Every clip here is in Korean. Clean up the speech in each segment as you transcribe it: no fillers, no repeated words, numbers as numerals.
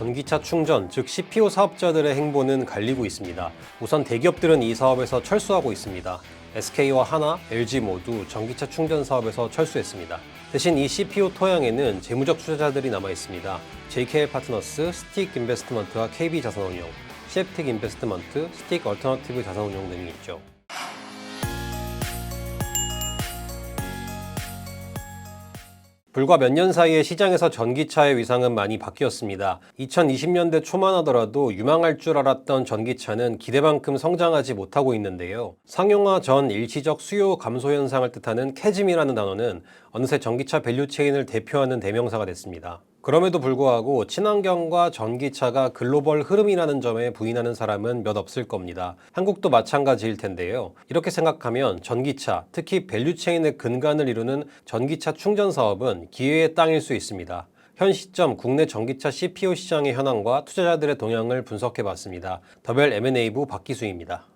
전기차 충전, 즉 CPO 사업자들의 행보는 갈리고 있습니다. 우선 대기업들은 이 사업에서 철수하고 있습니다. SK와 하나, LG 모두 전기차 충전 사업에서 철수했습니다. 대신 이 CPO 토양에는 재무적 투자자들이 남아 있습니다. JKL 파트너스, 스틱 인베스트먼트와 KB 자산운용, 시앱틱 인베스트먼트, 스틱 얼터너티브 자산운용 등이 있죠. 불과 몇 년 사이에 시장에서 전기차의 위상은 많이 바뀌었습니다. 2020년대 초만 하더라도 유망할 줄 알았던 전기차는 기대만큼 성장하지 못하고 있는데요. 상용화 전 일시적 수요 감소 현상을 뜻하는 캐즘이라는 단어는 어느새 전기차 밸류체인을 대표하는 대명사가 됐습니다. 그럼에도 불구하고 친환경과 전기차가 글로벌 흐름이라는 점에 부인하는 사람은 몇 없을 겁니다. 한국도 마찬가지일 텐데요. 이렇게 생각하면 전기차, 특히 밸류체인의 근간을 이루는 전기차 충전 사업은 기회의 땅일 수 있습니다. 현 시점 국내 전기차 CPO 시장의 현황과 투자자들의 동향을 분석해봤습니다. 더벨 M&A부 박기수입니다.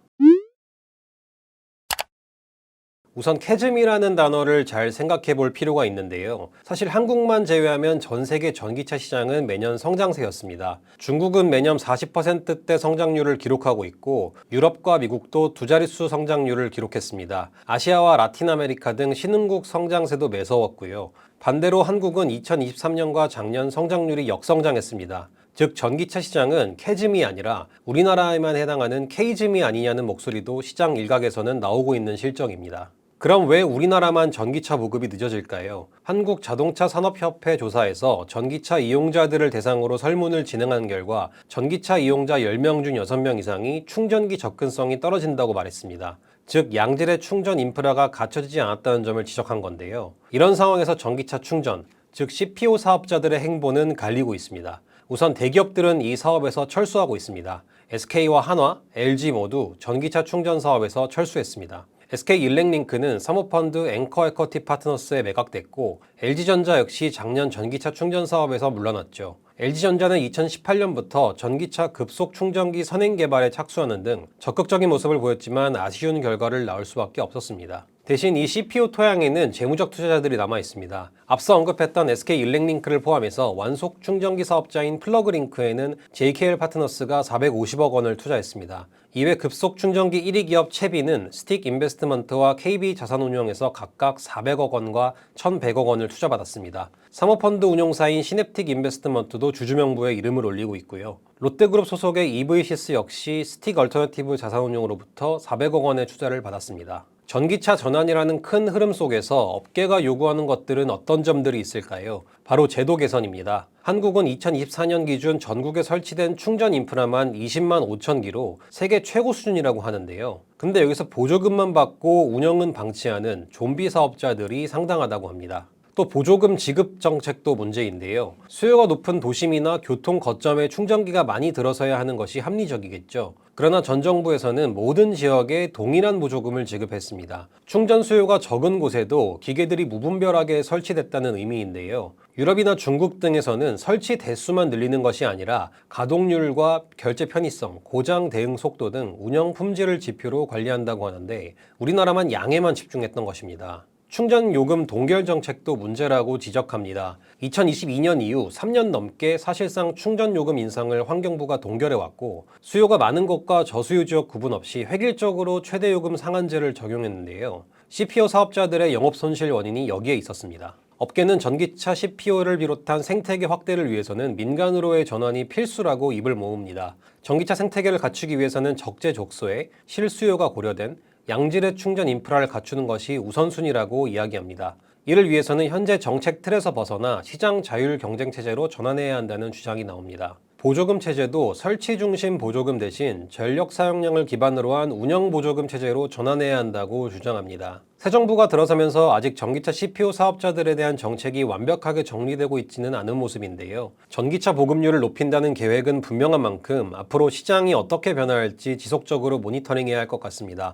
우선 캐즘이라는 단어를 잘 생각해 볼 필요가 있는데요. 사실 한국만 제외하면 전 세계 전기차 시장은 매년 성장세였습니다. 중국은 매년 40%대 성장률을 기록하고 있고 유럽과 미국도 두 자릿수 성장률을 기록했습니다. 아시아와 라틴 아메리카 등 신흥국 성장세도 매서웠고요. 반대로 한국은 2023년과 작년 성장률이 역성장했습니다. 즉 전기차 시장은 캐즘이 아니라 우리나라에만 해당하는 K즘이 아니냐는 목소리도 시장 일각에서는 나오고 있는 실정입니다. 그럼 왜 우리나라만 전기차 보급이 늦어질까요? 한국자동차산업협회 조사에서 전기차 이용자들을 대상으로 설문을 진행한 결과 전기차 이용자 10명 중 6명 이상이 충전기 접근성이 떨어진다고 말했습니다. 즉 양질의 충전 인프라가 갖춰지지 않았다는 점을 지적한 건데요. 이런 상황에서 전기차 충전, 즉 CPO 사업자들의 행보는 갈리고 있습니다. 우선 대기업들은 이 사업에서 철수하고 있습니다. SK와 한화, LG 모두 전기차 충전 사업에서 철수했습니다. SK일렉링크는 사모펀드 앵커 에쿼티 파트너스에 매각됐고 LG전자 역시 작년 전기차 충전 사업에서 물러났죠. LG전자는 2018년부터 전기차 급속 충전기 선행 개발에 착수하는 등 적극적인 모습을 보였지만 아쉬운 결과를 낳을 수밖에 없었습니다. 대신 이 CPO 토양에는 재무적 투자자들이 남아 있습니다. 앞서 언급했던 SK일렉링크를 포함해서 완속 충전기 사업자인 플러그링크에는 JKL 파트너스가 450억 원을 투자했습니다. 이외 급속 충전기 1위 기업 채비는 스틱 인베스트먼트와 KB 자산운용에서 각각 400억 원과 1,100억 원을 투자받았습니다. 사모펀드 운용사인 시냅틱 인베스트먼트도 주주명부에 이름을 올리고 있고요. 롯데그룹 소속의 EV시스 역시 스틱 얼터너티브 자산운용으로부터 400억 원의 투자를 받았습니다. 전기차 전환이라는 큰 흐름 속에서 업계가 요구하는 것들은 어떤 점들이 있을까요? 바로 제도 개선입니다. 한국은 2024년 기준 전국에 설치된 충전 인프라만 20만 5천 기로 세계 최고 수준이라고 하는데요. 근데 여기서 보조금만 받고 운영은 방치하는 좀비 사업자들이 상당하다고 합니다. 또 보조금 지급 정책도 문제인데요. 수요가 높은 도심이나 교통 거점에 충전기가 많이 들어서야 하는 것이 합리적이겠죠. 그러나 전 정부에서는 모든 지역에 동일한 보조금을 지급했습니다. 충전 수요가 적은 곳에도 기계들이 무분별하게 설치됐다는 의미인데요. 유럽이나 중국 등에서는 설치 대수만 늘리는 것이 아니라 가동률과 결제 편의성, 고장 대응 속도 등 운영 품질을 지표로 관리한다고 하는데 우리나라만 양에만 집중했던 것입니다. 충전 요금 동결 정책도 문제라고 지적합니다. 2022년 이후 3년 넘게 사실상 충전 요금 인상을 환경부가 동결해왔고 수요가 많은 곳과 저수요 지역 구분 없이 획일적으로 최대 요금 상한제를 적용했는데요. CPO 사업자들의 영업 손실 원인이 여기에 있었습니다. 업계는 전기차 CPO를 비롯한 생태계 확대를 위해서는 민간으로의 전환이 필수라고 입을 모읍니다. 전기차 생태계를 갖추기 위해서는 적재적소에 실수요가 고려된 양질의 충전 인프라를 갖추는 것이 우선순위라고 이야기합니다. 이를 위해서는 현재 정책 틀에서 벗어나 시장 자율 경쟁 체제로 전환해야 한다는 주장이 나옵니다. 보조금 체제도 설치 중심 보조금 대신 전력 사용량을 기반으로 한 운영 보조금 체제로 전환해야 한다고 주장합니다. 새 정부가 들어서면서 아직 전기차 CPO 사업자들에 대한 정책이 완벽하게 정리되고 있지는 않은 모습인데요. 전기차 보급률을 높인다는 계획은 분명한 만큼 앞으로 시장이 어떻게 변화할지 지속적으로 모니터링해야 할 것 같습니다.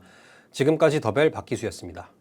지금까지 더벨 박기수였습니다.